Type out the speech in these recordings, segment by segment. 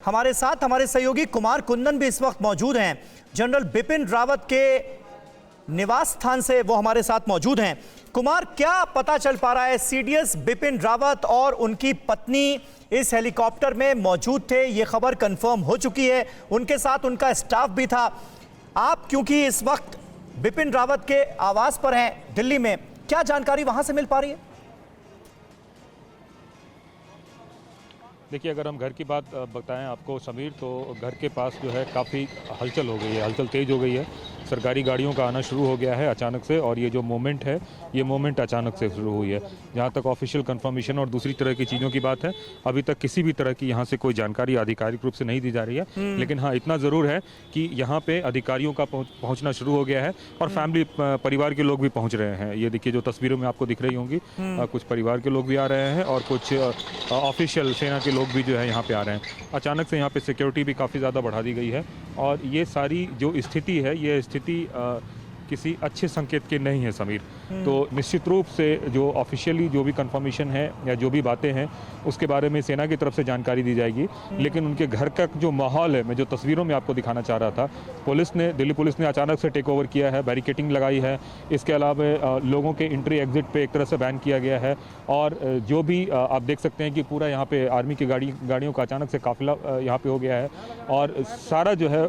हमारे साथ हमारे सहयोगी कुमार कुंदन भी इस वक्त मौजूद हैं। जनरल बिपिन रावत के निवास स्थान से वो हमारे साथ मौजूद हैं। कुमार, क्या पता चल पा रहा है? सीडीएस बिपिन रावत और उनकी पत्नी इस हेलीकॉप्टर में मौजूद थे, ये खबर कंफर्म हो चुकी है। उनके साथ उनका स्टाफ भी था। आप क्योंकि इस वक्त बिपिन रावत के आवास पर हैं दिल्ली में, क्या जानकारी वहां से मिल पा रही है? देखिए, अगर हम घर की बात बताएं आपको समीर, तो घर के पास जो है काफ़ी हलचल हो गई है, हलचल तेज़ हो गई है। सरकारी गाड़ियों का आना शुरू हो गया है अचानक से, और ये जो मोमेंट है ये मोमेंट अचानक से शुरू हुई है। जहाँ तक ऑफिशियल कंफर्मेशन और दूसरी तरह की चीज़ों की बात है, अभी तक किसी भी तरह की यहाँ से कोई जानकारी आधिकारिक रूप से नहीं दी जा रही है। लेकिन हाँ, इतना ज़रूर है कि यहाँ पे अधिकारियों का पहुँचना शुरू हो गया है और फैमिली, परिवार के लोग भी पहुँच रहे हैं। ये देखिए, जो तस्वीरों में आपको दिख रही होंगी, कुछ परिवार के लोग भी आ रहे हैं और कुछ ऑफिशियल सेना के लोग भी जो है यहाँ पे आ रहे हैं। अचानक से यहाँ पे सिक्योरिटी भी काफ़ी ज़्यादा बढ़ा दी गई है और ये सारी जो स्थिति है, ये स्थिति किसी अच्छे संकेत की नहीं है समीर। तो निश्चित रूप से जो ऑफिशियली जो भी कंफर्मेशन है या जो भी बातें हैं, उसके बारे में सेना की तरफ से जानकारी दी जाएगी। लेकिन उनके घर का जो माहौल है, मैं जो तस्वीरों में आपको दिखाना चाह रहा था, दिल्ली पुलिस ने अचानक से टेक ओवर किया है, बैरिकेटिंग लगाई है। इसके अलावा लोगों के एंट्री एग्जिट पे एक तरह से बैन किया गया है और जो भी आप देख सकते हैं कि पूरा यहाँ पे आर्मी की गाड़ियों का अचानक से काफिला यहाँ पे हो गया है और सारा जो है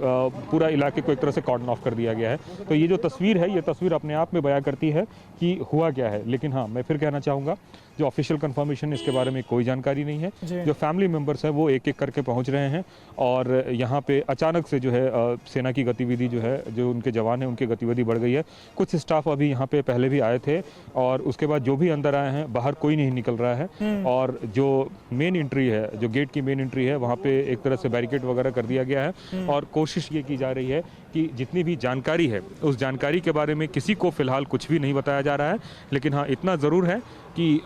पूरा इलाके को एक तरह से कॉर्डन ऑफ कर दिया गया है। तो ये जो तस्वीर है, ये तस्वीर अपने आप में बयां करती है कि हुआ क्या है। लेकिन हाँ, मैं फिर कहना चाहूँगा, जो ऑफिशियल कंफर्मेशन इसके बारे में कोई जानकारी नहीं है। जो फैमिली मेंबर्स हैं वो एक एक करके पहुंच रहे हैं और यहाँ पे अचानक से जो है सेना की गतिविधि जो है, जो उनके जवान हैं उनकी गतिविधि बढ़ गई है। कुछ स्टाफ अभी यहाँ पे पहले भी आए थे और उसके बाद जो भी अंदर आए हैं, बाहर कोई नहीं निकल रहा है। और जो मेन एंट्री है, जो गेट की मेन एंट्री है, वहाँ पे एक तरह से बैरिकेड वगैरह कर दिया गया है और कोशिश ये की जा रही है कि जितनी भी जानकारी है, उस जानकारी के बारे में किसी को फिलहाल कुछ भी नहीं बताया जा रहा है। लेकिन हाँ, इतना ज़रूर है कि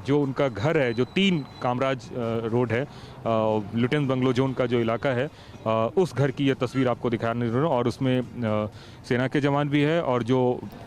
जो उनका घर है, जो 3 कामराज रोड है, लुटेंस बंगलो जोन का जो इलाका है, उस घर की ये तस्वीर आपको दिखाने रहा हूं और उसमें सेना के जवान भी है और जो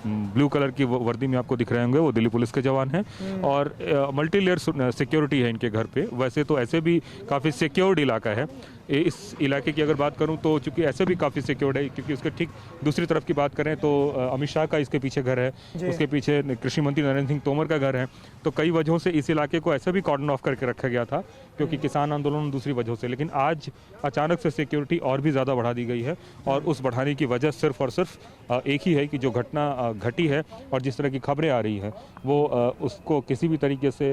ब्लू कलर की वर्दी में आपको दिख रहे होंगे वो दिल्ली पुलिस के जवान हैं और मल्टी लेयर सिक्योरिटी है इनके घर पे। वैसे तो ऐसे भी काफ़ी सिक्योर्ड इलाका है। इस इलाके की अगर बात करूं तो चूंकि ऐसे भी काफ़ी सिक्योर्ड है, क्योंकि उसके ठीक दूसरी तरफ की बात करें तो अमित शाह का इसके पीछे घर है, उसके पीछे कृषि मंत्री नरेंद्र सिंह तोमर का घर है। तो कई वजहों से इस इलाके को ऐसे भी कॉर्डन ऑफ करके रखा गया था, क्योंकि किसान आंदोलन दूसरी वजहों से। लेकिन आज अचानक से सिक्योरिटी और भी ज़्यादा बढ़ा दी गई है और उस बढ़ाने की वजह सिर्फ और सिर्फ एक ही है कि जो घटना घटी है और जिस तरह की खबरें आ रही हैं, वो उसको किसी भी तरीके से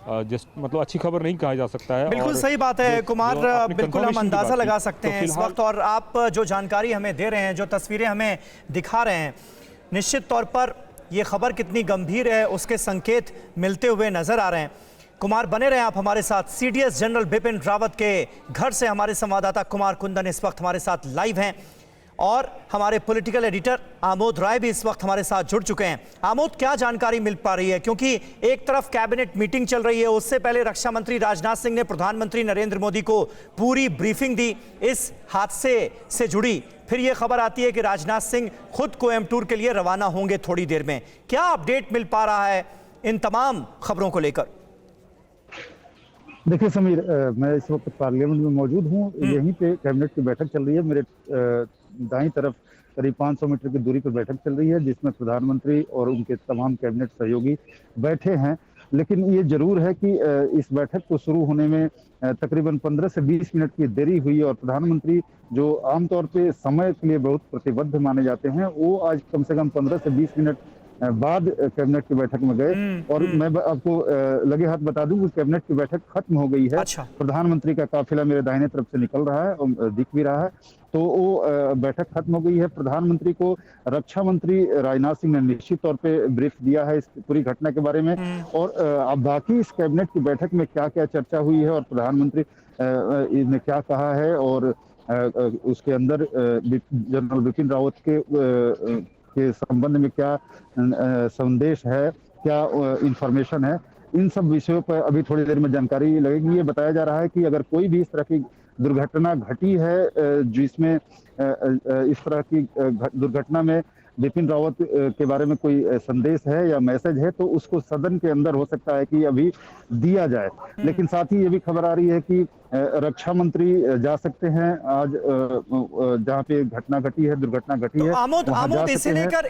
मतलब अच्छी खबर नहीं कहा जा सकता है। बिल्कुल सही बात है कुमार, बिल्कुल हम अंदाजा लगा सकते हैं इस वक्त। और आप जो जानकारी हमें दे रहे हैं, जो तस्वीरें हमें दिखा रहे हैं, निश्चित तौर पर ये खबर कितनी गंभीर है उसके संकेत मिलते हुए नजर आ रहे हैं। कुमार, बने रहे आप हमारे साथ। सीडीएस जनरल बिपिन रावत के घर से हमारे संवाददाता कुमार कुंदन इस वक्त हमारे साथ लाइव हैं और हमारे पॉलिटिकल एडिटर आमोद राय भी इस वक्त हमारे साथ जुड़ चुके हैं। आमोद, क्या जानकारी मिल पा रही है? क्योंकि एक तरफ कैबिनेट मीटिंग चल रही है, उससे पहले रक्षा मंत्री राजनाथ सिंह ने प्रधानमंत्री नरेंद्र मोदी को पूरी ब्रीफिंग दी इस हादसे से जुड़ी। फिर यह खबर आती है कि राजनाथ सिंह खुद कोयम्बटूर के लिए रवाना होंगे थोड़ी देर में। क्या अपडेट मिल पा रहा है इन तमाम खबरों को लेकर? देखिए समीर, मैं इस वक्त पार्लियामेंट में मौजूद हूँ। यहीं पे कैबिनेट की बैठक चल रही है। मेरे दाईं तरफ करीब 500 मीटर की दूरी पर बैठक चल रही है, जिसमें प्रधानमंत्री और उनके तमाम कैबिनेट सहयोगी बैठे हैं। लेकिन ये जरूर है कि इस बैठक को शुरू होने में तकरीबन 15 से 20 मिनट की देरी हुई और प्रधानमंत्री, जो आमतौर पे समय के लिए बहुत प्रतिबद्ध माने जाते हैं, वो आज कम से कम 15 से 20 मिनट बाद कैबिनेट की बैठक में गए। और मैं आपको लगे हाथ बता दूं कि कैबिनेट की बैठक खत्म हो गई है। अच्छा। प्रधानमंत्री का काफिला मेरे दाहिने तरफ से निकल रहा है और दिख भी रहा है। तो वो बैठक खत्म हो गई है। प्रधानमंत्री को रक्षा मंत्री राजनाथ सिंह ने निश्चित तौर पे ब्रीफ दिया है इस पूरी घटना के बारे में। और अब बाकी इस कैबिनेट की बैठक में क्या क्या चर्चा हुई है और प्रधानमंत्री ने क्या कहा है और उसके अंदर जनरल बिपिन रावत के संबंध में क्या संदेश है, क्या इंफॉर्मेशन है, इन सब विषयों पर अभी थोड़ी देर में जानकारी लगेगी। ये बताया जा रहा है कि अगर कोई भी इस तरह की दुर्घटना घटी है जिसमें इस तरह की दुर्घटना में बिपिन रावत के बारे में कोई संदेश है या मैसेज है तो उसको सदन के अंदर हो सकता है कि अभी दिया जाए। लेकिन साथ ही ये भी खबर आ रही है कि रक्षा मंत्री जा सकते हैं आज जहां पे घटना घटी है, दुर्घटना घटी है। आमोद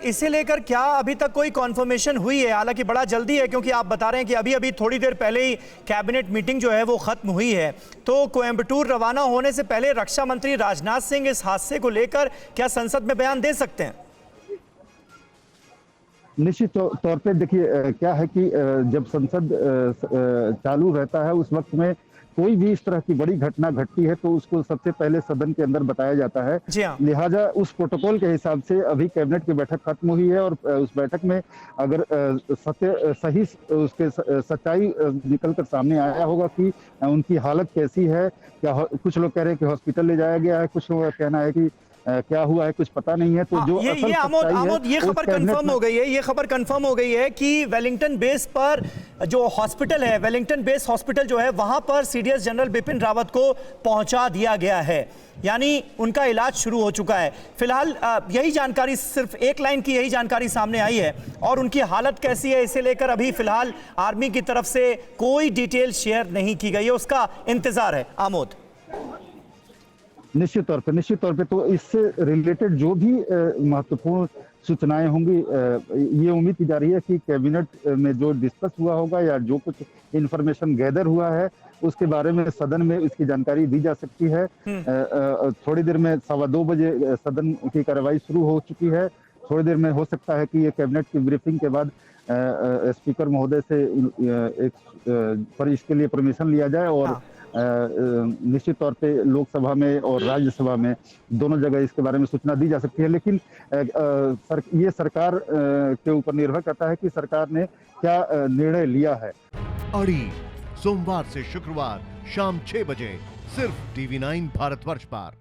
इसे लेकर क्या अभी तक कोई कॉन्फर्मेशन हुई है? हालांकि बड़ा जल्दी है क्योंकि आप बता रहे हैं कि अभी अभी थोड़ी देर पहले ही कैबिनेट मीटिंग जो है वो खत्म हुई है। तो कोयंबटूर रवाना होने से पहले रक्षा मंत्री राजनाथ सिंह इस हादसे को लेकर क्या संसद में बयान दे सकते हैं? निश्चित तौर पे देखिए क्या है कि जब संसद चालू रहता है उस वक्त में कोई भी इस तरह की बड़ी घटना घटती है तो उसको सबसे पहले सदन के अंदर बताया जाता है। लिहाजा उस प्रोटोकॉल के हिसाब से अभी कैबिनेट की बैठक खत्म हुई है और उस बैठक में अगर सही उसके सच्चाई निकल कर सामने आया होगा कि उनकी हालत कैसी है, क्या कुछ लोग कह रहे हैं कि हॉस्पिटल ले जाया गया है, कुछ लोगों का कहना है कि क्या हुआ है कुछ पता नहीं है। तो जो ये आमोद ये खबर कंफर्म हो गई है, ये खबर कंफर्म हो गई है कि वेलिंगटन बेस पर जो हॉस्पिटल है, वेलिंगटन बेस हॉस्पिटल जो है वहां पर सीडीएस जनरल बिपिन रावत को पहुंचा दिया गया है, यानी उनका इलाज शुरू हो चुका है। फिलहाल यही जानकारी, सिर्फ एक लाइन की यही जानकारी सामने आई है और उनकी हालत कैसी है इसे लेकर अभी फिलहाल आर्मी की तरफ से कोई डिटेल शेयर नहीं की गई है, उसका इंतजार है। आमोद निश्चित तौर पे तो इससे रिलेटेड जो भी महत्वपूर्ण सूचनाएं होंगी ये उम्मीद की जा रही है कि कैबिनेट में जो डिस्कस हुआ होगा या जो कुछ इंफॉर्मेशन गैदर हुआ है उसके बारे में सदन में इसकी जानकारी दी जा सकती है। थोड़ी देर में 2:15 बजे सदन की कार्रवाई शुरू हो चुकी है। थोड़ी देर में हो सकता है कि ये कैबिनेट की ब्रीफिंग के बाद स्पीकर महोदय से पर इसके लिए परमिशन लिया जाए और निश्चित तौर पे लोकसभा में और राज्यसभा में दोनों जगह इसके बारे में सूचना दी जा सकती है। लेकिन ये सरकार के ऊपर निर्भर करता है कि सरकार ने क्या निर्णय लिया है। अड़ी सोमवार से शुक्रवार शाम 6 बजे सिर्फ TV9 भारतवर्ष पर।